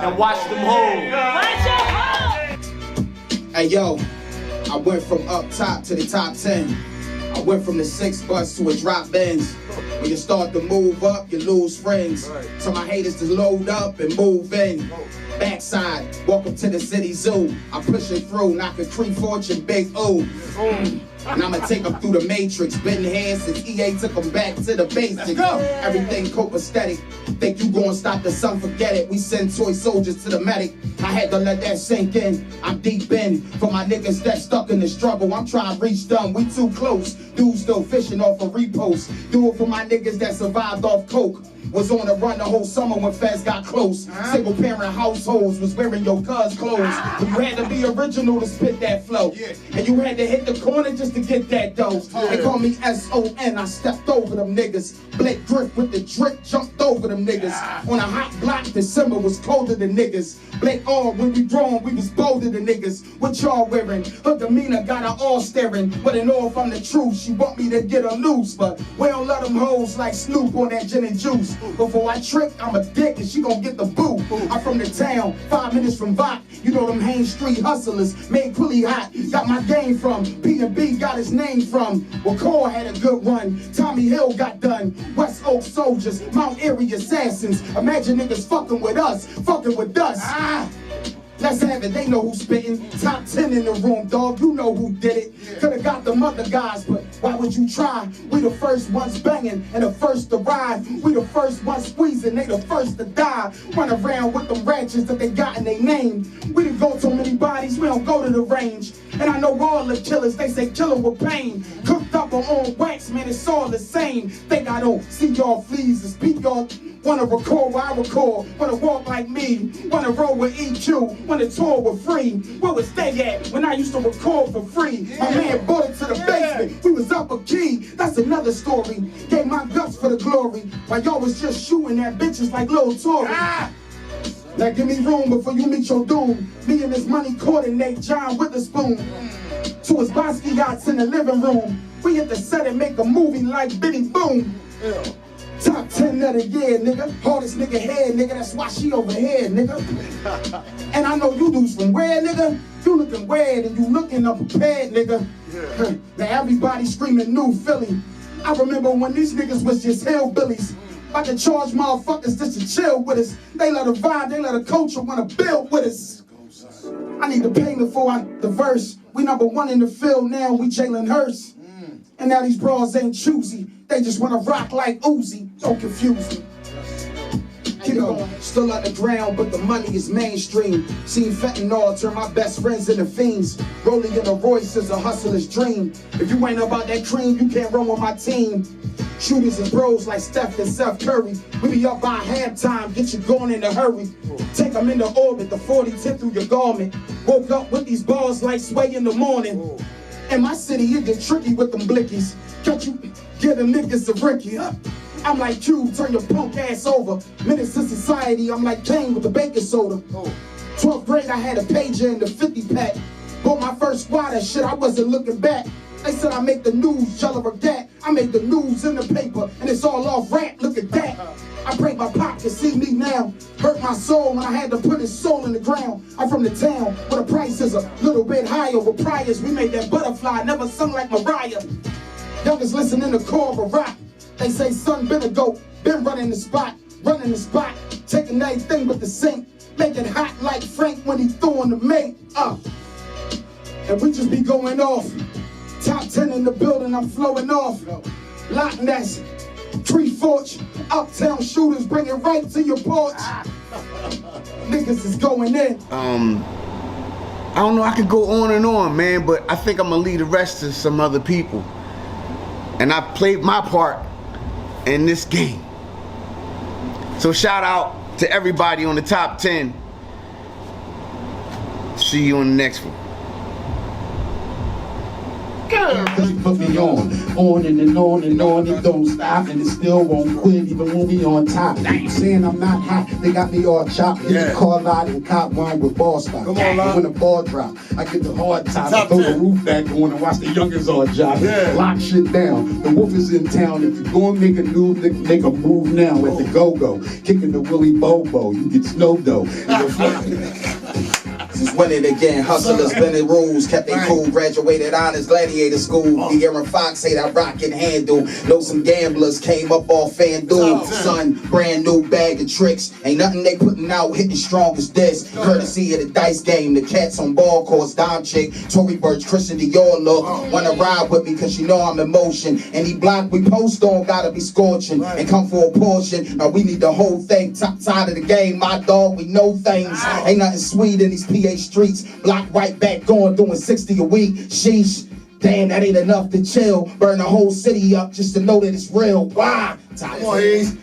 And watch them hold. Hey yo, I went from up top to the top 10. I went from the 6 bus to a drop Benz. When you start to move up, you lose friends. So my haters to load up and move in. Backside, welcome to the city zoo. I'm pushing through, knocking Cree Fortune, big ooh. And I'ma take them through the matrix. Been here since EA took them back to the basics. Everything copacetic. Think you gon' stop the sun, forget it. We send toy soldiers to the medic. I had to let that sink in. I'm deep in. For my niggas that stuck in the struggle, I'm trying to reach them. We too close. Dudes still fishing off a repost. Do it for my niggas that survived off coke. Was on the run the whole summer when feds got close. Single parent households was wearing your cuz clothes. You had to be original to spit that flow. And you had to hit the corner just to get that dough. They call me S.O.N. I stepped over them niggas. Blake Drift with the drip jumped over them niggas. On a hot block, December was colder than niggas. Blake all when we drawn, we was bolder than niggas. What y'all wearing? Her demeanor got her all staring. But in all from the truth, she want me to get her loose. But we don't let them hoes like Snoop on that gin and juice. Before I trick, I'm a dick and she gon' get the boot. I'm from the town, 5 minutes from Vok. You know them Hain Street hustlers, made Quilly hot. Got my game from, P&B got his name from. Well, Cole had a good run, Tommy Hill got done. West Oak soldiers, Mount Erie assassins. Imagine niggas fucking with us, fucking with us. Let's have it, they know who's spitting. Top 10 in the room, dog, you know who did it. Could've got them other guys, but why would you try? We the first ones banging and the first to ride. We the first ones squeezing, they the first to die. Run around with them ratchets that they got in their name. We didn't go so many bodies, we don't go to the range. And I know all the killers, they say kill 'em with pain. Cooked up on wax, man, it's all the same. Think I don't see y'all fleas and speak y'all. Wanna record where I record, wanna walk like me, wanna roll with EQ, wanna tour with Free. Where was they at when I used to record for free? My man brought it to the basement, we was up a key, that's another story. Gave my guts for the glory, while y'all was just shooting at bitches like Lil Tory. Now give me room before you meet your doom. Me and this money coordinate John Witherspoon. To his Bosky yachts in the living room. We hit the set and make a movie like Biddy Boom. Top 10 of the year, nigga. Hardest nigga head, nigga. That's why she over here, nigga. And I know you dudes from where, nigga? You looking weird and you looking unprepared, nigga. Now everybody screaming New Philly. I remember when these niggas was just hillbillies. About to charge motherfuckers just to chill with us. They let a vibe, they let a culture wanna build with us. I need the payment for the verse. We #1 in the field now, we Jalen Hurst. And now these bras ain't choosy. They just wanna rock like Uzi. Don't confuse me. Keep going. Still underground, but the money is mainstream. Seen fentanyl turn my best friends into fiends. Rolling in a Royce is a hustler's dream. If you ain't about that cream, you can't run with my team. Shooters and bros like Steph and Seth Curry. We be up by halftime, get you going in a hurry. Take them into orbit, the 40 tip through your garment. Woke up with these balls like sway in the morning. In my city, it get tricky with them blickies. Can't you get them niggas a Ricky? I'm like Cube, turn your punk ass over. Minutes to society, I'm like Kane with the baking soda. 12th grade, I had a pager in the 50 pack. Bought my first squad, that shit, I wasn't looking back. They said I make the news, y'all of that. I make the news in the paper, and it's all off rap, look at that. I break my pop to see me now. Hurt my soul when I had to put his soul in the ground. I'm from the town where the price is a little bit higher. With priors, we made that butterfly, never sung like Mariah. Youngest listening to core of rock. They say son been a goat, been running the spot, taking everything but the sink, making hot like Frank when he throwing the mate. And we just be going off. Top 10 in the building, I'm flowing off. Loch Ness, Tree Forge, uptown shooters, bring it right to your porch. Niggas is going in. I don't know, I could go on and on, man, but I think I'm gonna leave the rest to some other people. And I played my part in this game. So shout out to everybody on the top 10. See you on the next one. Cause you put me on and on and on, it don't stop and it still won't quit even when we on top. Saying I'm not hot, they got me all chopped. Yeah. Call out and cop one with ball spot. When the ball drop, I get the hard top, I throw the roof back on and watch the youngins all drop. Lock shit down, the wolf is in town. If you gonna make a move, make a move now at the go-go. Kicking the Willie Bobo, you get snow dough. Since winning again, hustlers bending rules, kept they cool, graduated honors, gladiator school. The Aaron Fox say that rock can handle. Know some gamblers came up off FanDuel. Son, brand new bag of tricks. Ain't nothing they putting out hitting strong as this. Courtesy of the dice game, the cats on ball course, Dom Chick, Tory Burch, Christian Dior look. Wanna ride with me cause you know I'm in motion. Any block we post on gotta be scorching and come for a portion. Now we need the whole thing. Top side of the game, my dog, we know things. Ain't nothing sweet in these PA streets. Block right back going, doing 60 a week. Sheesh. Damn, that ain't enough to chill. Burn the whole city up just to know that it's real. Why? Come on, Hayes.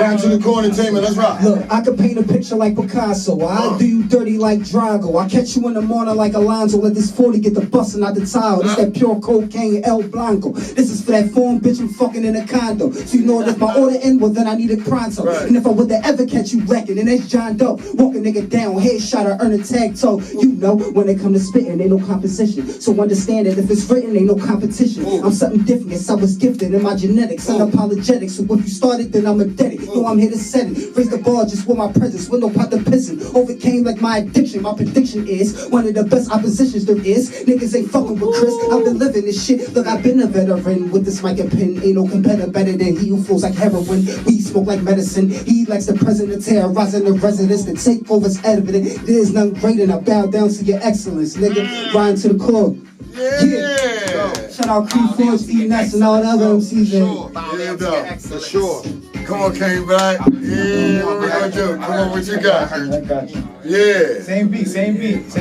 Round to the corner, entertainment, let's rock. Look, I could paint a picture like Picasso. I'll do you dirty like Drago. I'll catch you in the morning like Alonzo. Let this 40 get the bustin' out the tile. This that pure cocaine El Blanco. This is for that foreign bitch I'm fucking in a condo. So you know if my order in, well then I need it pronto. Right. And if I would to ever catch you wrecking, then that's John Doe. Walk a nigga down, headshot or earn a tag toe. You know, when it come to spitting, ain't no competition. So understand that if it's written, ain't no competition. I'm something different, yes I was gifted in my genetics. Unapologetic, so if you started, then I'm indebted. No, I'm here to set it. Raise the bar just with my presence, with no pot to pissing. Overcame like my addiction. My prediction is one of the best oppositions there is. Niggas ain't fucking with Chris. I've been living this shit. Look, I've been a veteran with this mic and pen. Ain't no competitor better than he who flows like heroin. We smoke like medicine. He likes the president terrorizing the residents. The takeover's evident. There's none greater than I bow down to your excellence, nigga. Riding to the core. Yeah. Shout out Creed Forge, E-Ness, and all the other MCs. Yeah, for sure. Come on, Kane Black. Yeah, what we gonna do? Come on, what you got? I got you. Yeah. Same beat, haters.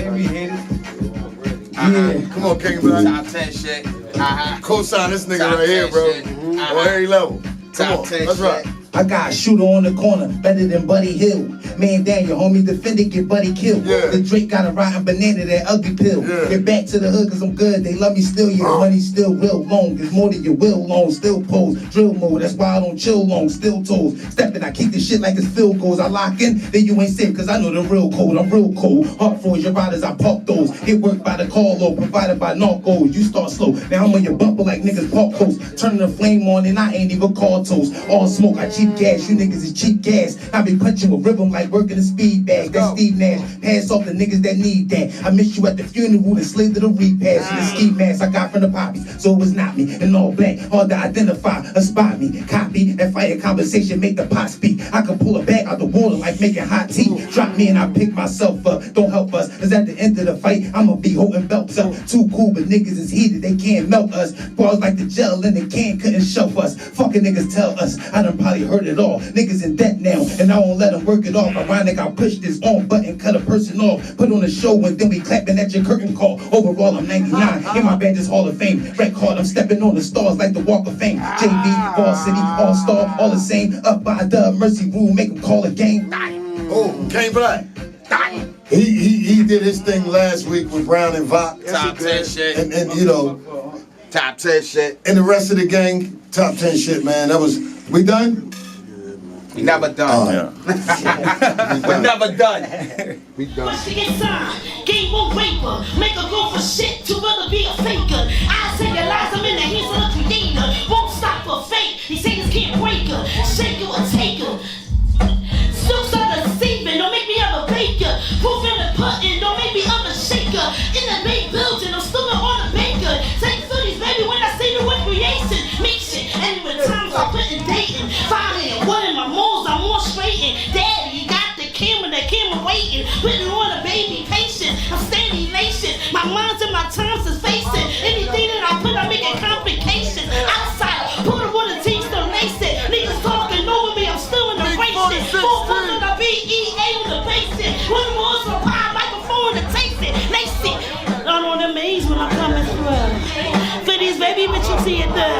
Yeah. Come on, King Black. Top 10 shit. Co-sign this nigga right here, bro. On every level. Come on, let's rock. I got a shooter on the corner, better than Buddy Hill. Man Daniel, homie defended, get Buddy killed. Yeah. The Drake got a rotten banana, that ugly pill. Yeah. Get back to the hood cause I'm good, they love me still. Your money still real long, it's more than your will long. Still pose, drill mode, that's why I don't chill long. Still toes, stepping, I keep the shit like it's field goals. I lock in, then you ain't safe cause I know the real code. I'm real cold, heart froze, your riders, I pop those. Get work by the call low, provided by narcos. You start slow, now I'm on your bumper like niggas park posts. Turning the flame on and I ain't even called toast. All smoke, I cheap gas, you niggas is cheap gas. I be punching with rhythm like working a speed bag. That's Steve Nash. Pass off the niggas that need that. I miss you at the funeral and slid to the repass. And the ski mask I got from the poppy. So it was not me. In all black, hard to identify. A spot me. Copy. That fire conversation make the pot speak. I can pull a bag out the water like making hot tea. Drop me and I pick myself up. Don't help us. Cause at the end of the fight, I'ma be holding belts up. Too cool, but niggas is heated. They can't melt us. Bars like the gel in the can couldn't shelf us. Fucking niggas tell us. I done probably heard it all. Niggas in debt now, and I won't let them work it off. Ironic, I push this on button, cut a person off, put on a show, and then we clapping at your curtain call. Overall, I'm 99, in my band is Hall of Fame. Rec hard, I'm stepping on the stars like the Walk of Fame. JV, Varsity, All-Star, all the same. Up by the mercy rule, make them call a game. Oh, Kane Black. He did his thing last week with Brown and Vok. Top 10 shit. And you know, top 10 shit. And the rest of the gang, top 10 shit, man. That was, we done? We never done. We're never done. We done. Once you get signed, game on paper, make a go for shit to rather be a faker. I say your lies, I'm in the hands of the creator. Won't stop for fake. These haters can't break her, shake her or take her. Silks are deceiving, don't make me ever baker. Proof in the pudding, don't make me ever shaker. In the main building, I'm still on the baker. Take 30s, baby, when I say the word creation. Make shit, and with times I put in dating. Finally, one in my moles, I'm more straightened. Daddy, you got the camera waiting. Putting on a baby patient, I'm standing elation. My mind's and my times is facing. Anything that I put, I make a complication. Outside, put it on the team, still lace it. Niggas talking over me, I'm still in the race. Full foot on the BEA with the basic. One more so pie, microphone to taste it. Lace it. I'm on the maze when I'm coming through. For these baby bitches see it done.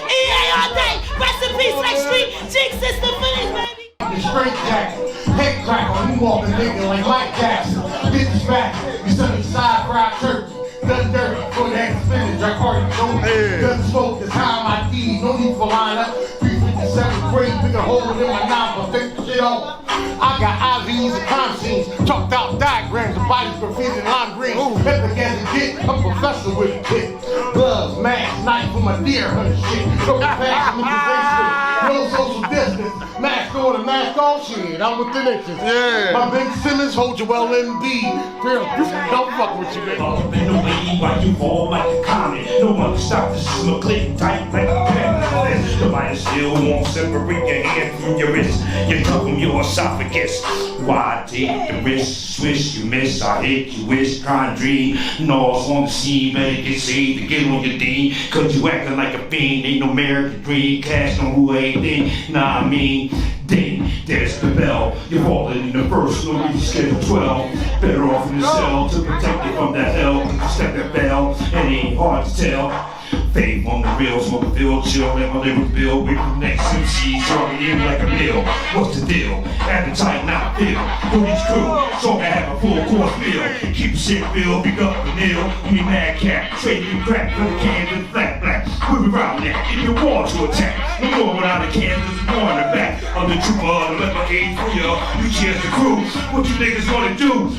EA all day. Rest in peace, like street. Jig system for these baby. Straight jacket, head crack on you walking nigga like Mike Jackson. Bitches back, you sunny side fried turkey. Done dirty for that spinach, drink hard, doesn't smoke, that's how my feed, no need for line up. 357th grade, pick a hole in my 9 for 50 shit off. I got IVs and crime scenes, chalked out diagrams of bodies graffiti and lime green. Epic as it get, a professor with a kit. Gloves, mask, knife for my deer hunter shit. Go past them in the basement. No social distance, mask on and mask off shit. I'm within inches. Yeah. My Ben Simmons, hold your well MB. Real, don't fuck with you, baby. Up in the way while you fall like a comet. No one can stop this. Is my click tight like a pen. The light still won't separate your hand from your wrist. You cut from your esophagus. Why take the risk? Swish, you miss. I hit you wish. Try and dream. Nose on the scene. Better get saved to get on your D. Cause you acting like a fiend. Ain't no American dream. Cash no who ain't thing. Nah, I mean, ding. There's the bell. You're falling in the first. No need to schedule 12. Better off in the cell to protect you from that hell. Step that bell. It ain't hard to tell. Fave on the real, smoke a field, chill, let my lyrics build. Wait for the next MC, strong it in like a meal. What's the deal? Appetite not filled. For each crew, so I have a full course meal. Keep the shit filled, pick up the nail. You mad cat, trade you crack, for the cans and flat black. We're around that, if you want to attack. No more without a can, there's more in the back. I'm the trooper, the level 8 for you. You cheers the crew, what you niggas gonna do?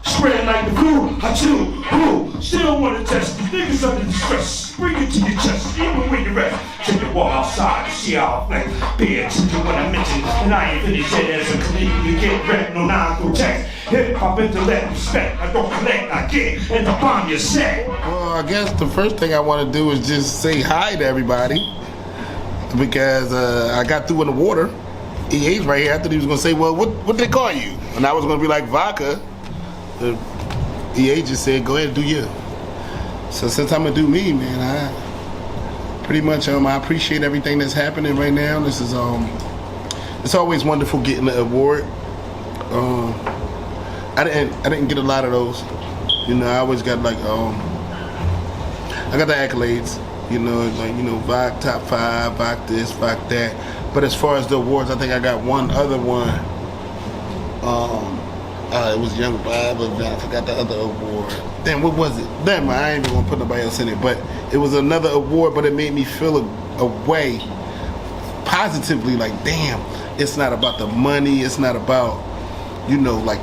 Spread like the flu, I chew, who? Still wanna test these niggas under distress. Bring it to your chest, even when you rest. Take the wall outside to see how I flex. Pay attention to what I mention, and I ain't finished yet as a colleague. You get rep, no 9 through text. Hip-hop intellect, respect. I don't collect, I get, and the bomb you set. Well, I guess the first thing I want to do is just say hi to everybody. Because I got through in the water. EA's right here. I thought he was going to say, well, what they call you? And I was going to be like, Vodka. The EA just said, go ahead and do you. So since I'm gonna do me, man, I pretty much I appreciate everything that's happening right now. This is it's always wonderful getting the award. I didn't get a lot of those. You know, I always got like I got the accolades. You know, like VOC top 5, VOC this, VOC that. But as far as the awards, I think I got one other one. It was Young Bob, but I forgot the other award. Damn, what was it? Damn, I ain't even gonna put nobody else in it. But it was another award, but it made me feel a way positively, like, damn, it's not about the money, it's not about, like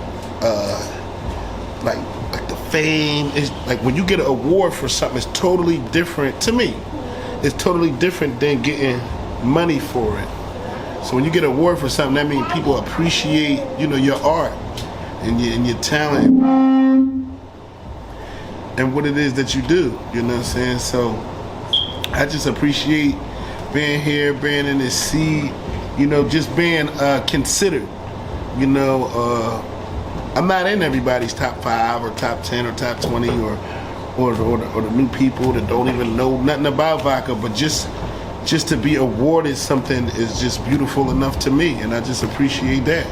the fame. It's like when you get an award for something, it's totally different to me. It's totally different than getting money for it. So when you get an award for something, that means people appreciate, your art. And your talent and what it is that you do, you know what I'm saying? So I just appreciate being here, being in this seat, just being considered. I'm not in everybody's top 5 or top 10 or top 20 or the new people that don't even know nothing about vodka, but just to be awarded something is just beautiful enough to me, and I just appreciate that,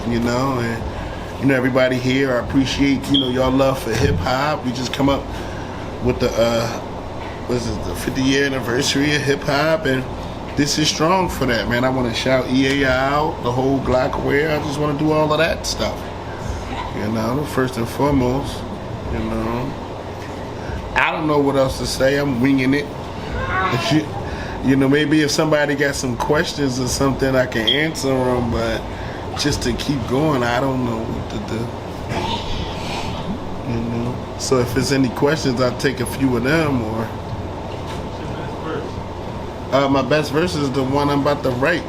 and everybody here, I appreciate, y'all love for hip hop. We just come up with the 50-year anniversary of hip hop, and this is strong for that, man. I want to shout EA out, the whole glocawear. I just want to do all of that stuff, first and foremost, I don't know what else to say. I'm winging it. Maybe if somebody got some questions or something, I can answer them, but just to keep going, I don't know what to do. So if there's any questions, I'll take a few of them. Or my best verse is the one I'm about to write,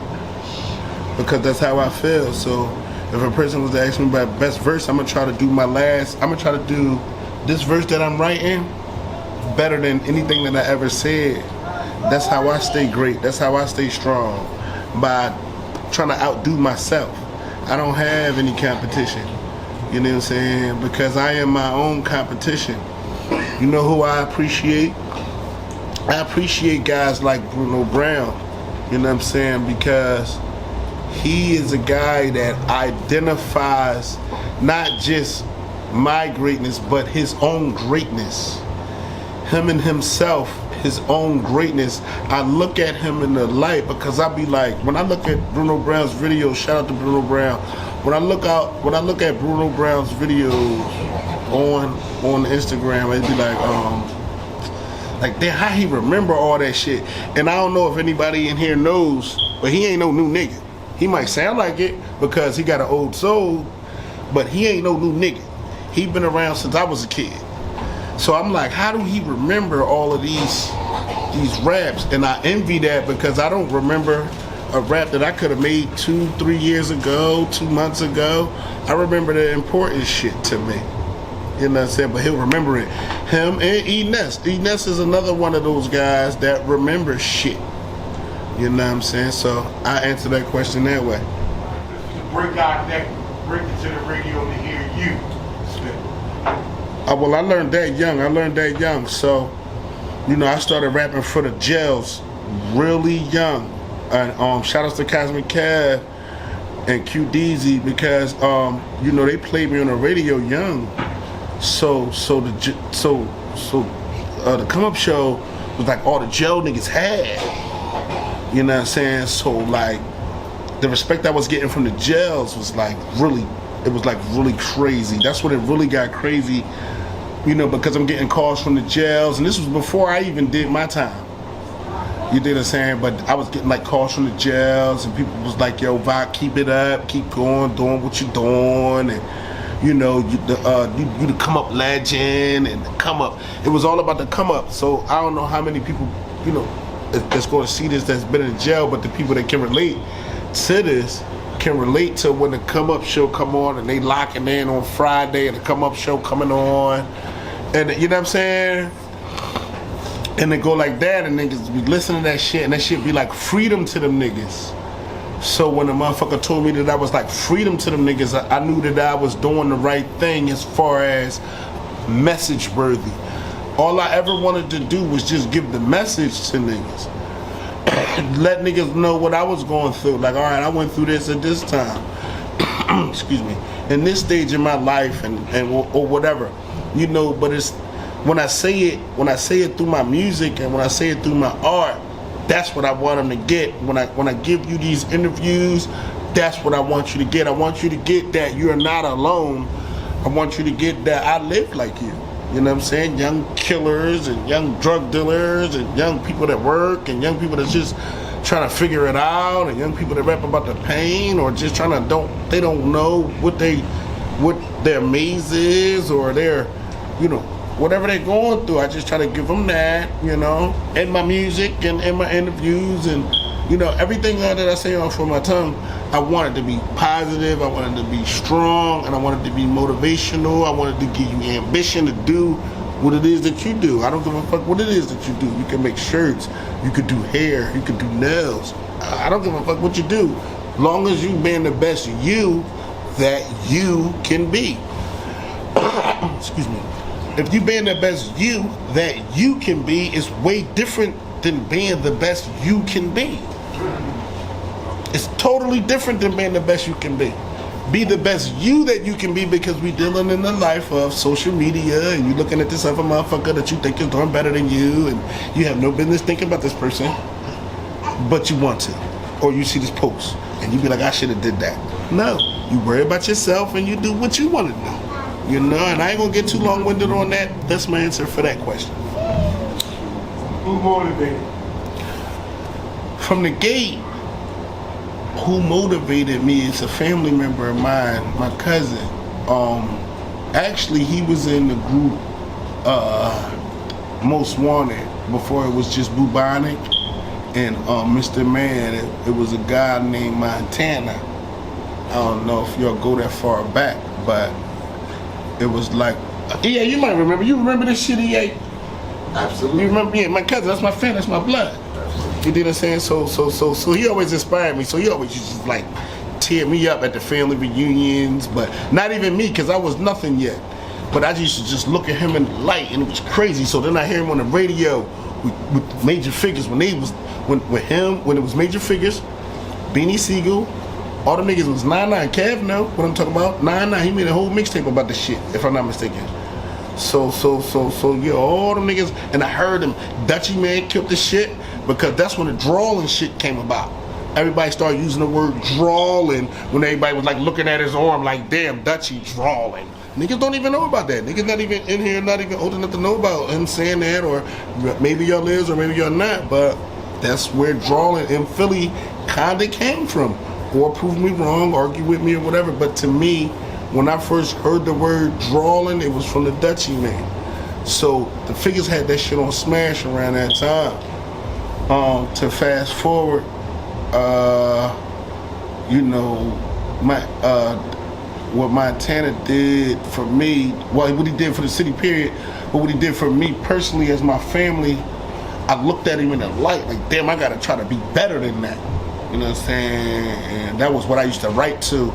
because that's how I feel. So if a person was to ask me about best verse, I'm gonna try to do this verse that I'm writing better than anything that I ever said. That's how I stay great. That's how I stay strong, by trying to outdo myself. I don't have any competition, you know what I'm saying? Because I am my own competition. You know who I appreciate? I appreciate guys like Bruno Brown, you know what I'm saying? Because he is a guy that identifies not just my greatness, but his own greatness. Him and himself, his own greatness. I look at him in the light, because I be like, when I look at Bruno Brown's videos, shout out to Bruno Brown. When I look at Bruno Brown's videos on Instagram, it'd be like damn, how he remember all that shit. And I don't know if anybody in here knows, but he ain't no new nigga. He might sound like it because he got an old soul, but he ain't no new nigga. He been around since I was a kid. So I'm like, how do he remember all of these raps? And I envy that, because I don't remember a rap that I could have made 2-3 years ago, 2 months ago. I remember the important shit to me. You know what I'm saying? But he'll remember it. Him and E-Ness. E-Ness is another one of those guys that remember shit. You know what I'm saying? So I answer that question that way. Break out that, break it to the radio to hear you. Well, I learned that young. So, I started rapping for the jails really young. And shout outs to Cosmic Cav and QDZ, because they played me on the radio young. So the Come Up show was like all the jail niggas had. You know what I'm saying? So like the respect I was getting from the jails was like really, it was like really crazy. That's when it really got crazy, you know, because I'm getting calls from the jails, and this was before I even did my time. You dig what I'm saying? But I was getting like calls from the jails, and people was like, yo, Vok, keep it up, keep going, doing what you're doing, and you know, you the come up legend and the come up. It was all about the come up. So I don't know how many people, you know, that's going to see this that's been in jail, but the people that can relate to this can relate to when the come up show come on and they locking in on Friday and the come up show coming on, and you know what I'm saying? And they go like that, and niggas be listening to that shit, and that shit be like freedom to them niggas. So when the motherfucker told me that I was like freedom to them niggas, I knew that I was doing the right thing as far as message worthy. All I ever wanted to do was just give the message to niggas. Let niggas know what I was going through. Like, all right, I went through this at this time. Excuse me. In this stage in my life or whatever. You know, but it's when I say it through my music and when I say it through my art, that's what I want them to get. When I give you these interviews, that's what I want you to get. I want you to get that you're not alone. I want you to get that I live like you. You know what I'm saying? Young killers and young drug dealers and young people that work and young people that's just trying to figure it out and young people that rap about the pain or just trying to don't know what their maze is or their, you know, whatever they're going through. I just try to give them that, you know, in my music and in my interviews and, you know, everything that I say off of my tongue, I want it to be positive, I want it to be strong, and I want it to be motivational. I want it to give you ambition to do what it is that you do. I don't give a fuck what it is that you do. You can make shirts, you could do hair, you could do nails. I don't give a fuck what you do. Long as you being the best you that you can be. Excuse me. If you being the best you that you can be, it's way different than being the best you can be. It's totally different than being the best you can be. Be the best you that you can be, because we dealing in the life of social media and you looking at this other motherfucker that you think is doing better than you and you have no business thinking about this person, but you want to. Or you see this post and you be like, I should have did that. No, you worry about yourself and you do what you want to do. You know, and I ain't gonna get too long-winded on that. That's my answer for that question. Who motivated? From the gate, who motivated me is a family member of mine, my cousin. Actually, he was in the group Most Wanted before it was just Bubonic and Mr. Man. It was a guy named Montana. I don't know if y'all go that far back, but it was like, yeah, you might remember. You remember this shit he ate? Absolutely. You remember? Yeah, my cousin. That's my friend. That's my blood. You know what I'm saying? So he always inspired me. So he always used to like tear me up at the family reunions, but not even me, because I was nothing yet. But I used to just look at him in the light, and it was crazy. So then I hear him on the radio with Major Figures when it was Major Figures, Beanie Siegel. All the niggas was 9-9. Kev know what I'm talking about. 9-9. He made a whole mixtape about this shit, if I'm not mistaken. So yeah, all the niggas, and I heard him. Dutchie Man killed the shit because that's when the drawling shit came about. Everybody started using the word drawling when everybody was like looking at his arm like, damn, Dutchie drawling. Niggas don't even know about that. Niggas not even in here, not even old enough to know about him saying that, or maybe y'all is, or maybe y'all not, but that's where drawling in Philly kinda came from. Or prove me wrong, argue with me or whatever, but to me, when I first heard the word drawling, it was from the Dutchie Man. So the Figures had that shit on Smash around that time. To fast forward, you know, what Montana did for me, well, what he did for the city period, but what he did for me personally as my family, I looked at him in the light, like, damn, I gotta try to be better than that. You know what I'm saying? And that was what I used to write to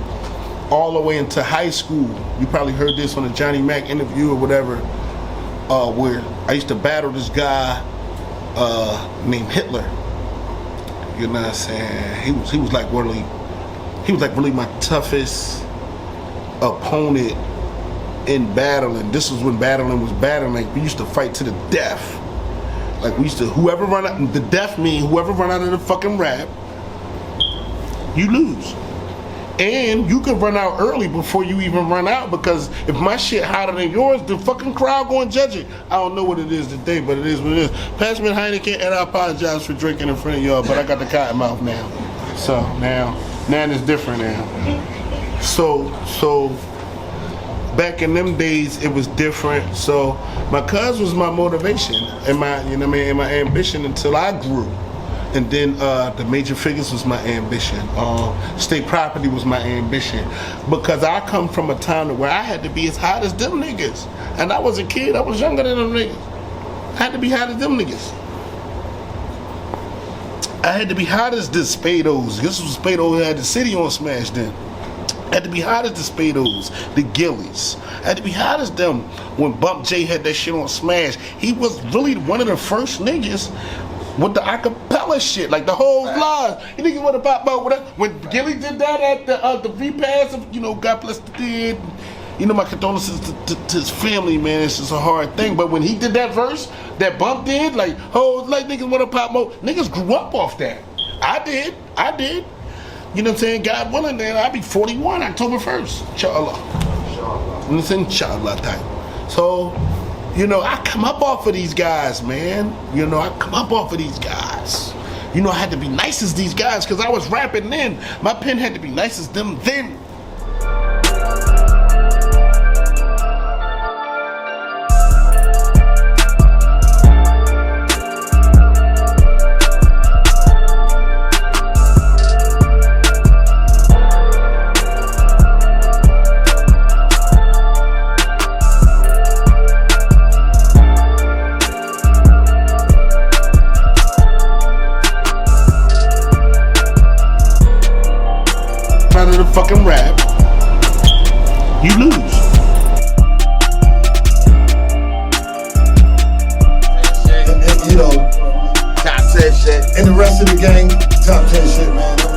all the way into high school. You probably heard this on the Johnny Mac interview or whatever, where I used to battle this guy named Hitler. You know what I'm saying? He was like really my toughest opponent in battling. This was when battling was battling. We used to fight to the death. Like we used to, whoever run out, the deaf mean whoever run out of the fucking rap, you lose. And you can run out early before you even run out, because if my shit hotter than yours, the fucking crowd gonna judge it. I don't know what it is today, but it is what it is. Pass me a Heineken, and I apologize for drinking in front of y'all, but I got the cotton mouth now. So now it's different now. So back in them days, it was different. So my cuz was my motivation and my, you know what I mean, and my ambition until I grew. And then the Major Figures was my ambition. State Property was my ambition. Because I come from a time where I had to be as hot as them niggas. And I was a kid, I was younger than them niggas. I had to be hot as them niggas. I had to be hot as the Spados. This was Spado who had the city on smash then. I had to be hot as the Spados, the Gillies. I had to be hot as them when Bump J had that shit on smash. He was really one of the first niggas with the acapella shit, like the whole live. You niggas want to pop out with that? When Gilly did that at the repass of, you know, God bless the dead. You know, my condolences to his family, man. It's just a hard thing. But when he did that verse, that Bump did, like, oh, like niggas want to pop more. Niggas grew up off that. I did. You know what I'm saying? God willing, then I'll be 41 October 1st. Inshallah. And it's inshallah time. So, you know, I come up off of these guys, man. You know, I come up off of these guys. You know, I had to be nice as these guys because I was rapping then. My pen had to be nice as them then. Fucking rap, you lose. And, you know, top 10 shit. And the rest of the gang, top 10 shit, man.